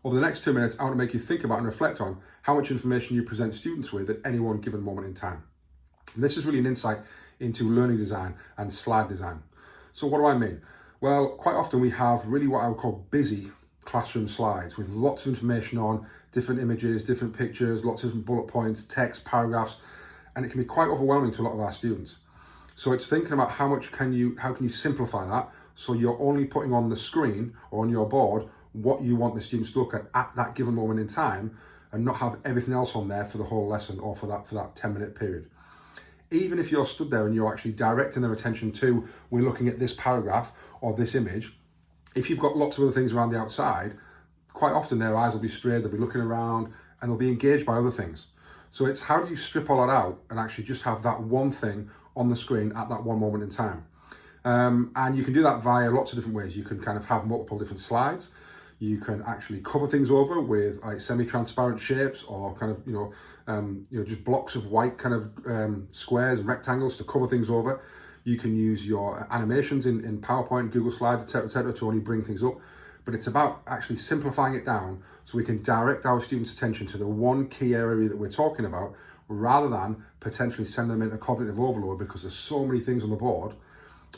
Over the next 2 minutes, I want to make you think about and reflect on how much information you present students with at any one given moment in time. And this is really an insight into learning design and slide design. So what do I mean? Well, quite often we have really what I would call busy classroom slides with lots of information on, different images, different pictures, lots of different bullet points, text, paragraphs, and it can be quite overwhelming to a lot of our students. So it's thinking about how can you simplify that so you're only putting on the screen or on your board what you want the students to look at that given moment in time, and not have everything else on there for the whole lesson or for that 10-minute period. Even if you're stood there and you're actually directing their attention to, we're looking at this paragraph or this image, if you've got lots of other things around the outside, quite often their eyes will be strayed, they'll be looking around and they'll be engaged by other things. So it's how do you strip all that out and actually just have that one thing on the screen at that one moment in time. And you can do that via lots of different ways. You can kind of have multiple different slides. You can actually cover things over with like semi-transparent shapes or kind of, just blocks of white kind of squares and rectangles to cover things over. You can use your animations in PowerPoint, Google Slides, etc., to only bring things up. But it's about actually simplifying it down so we can direct our students' attention to the one key area that we're talking about, rather than potentially send them into cognitive overload because there's so many things on the board,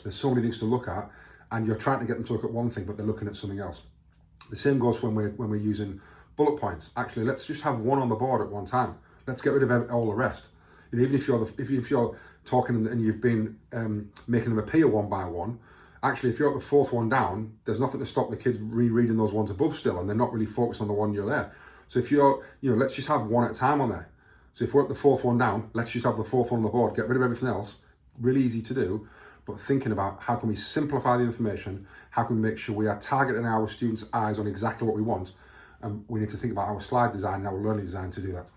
there's so many things to look at, and you're trying to get them to look at one thing, but they're looking at something else. The same goes when we're using bullet points. Actually, let's just have one on the board at one time. Let's get rid of all the rest. And even if you're talking and you've been making them appear one by one, actually, if you're at the fourth one down, there's nothing to stop the kids rereading those ones above still, and they're not really focused on the one you're there. So if you're, let's just have one at a time on there. So if we're at the fourth one down, let's just have the fourth one on the board, get rid of everything else. Really easy to do, but thinking about how can we simplify the information, how can we make sure we are targeting our students' eyes on exactly what we want, and we need to think about our slide design and our learning design to do that.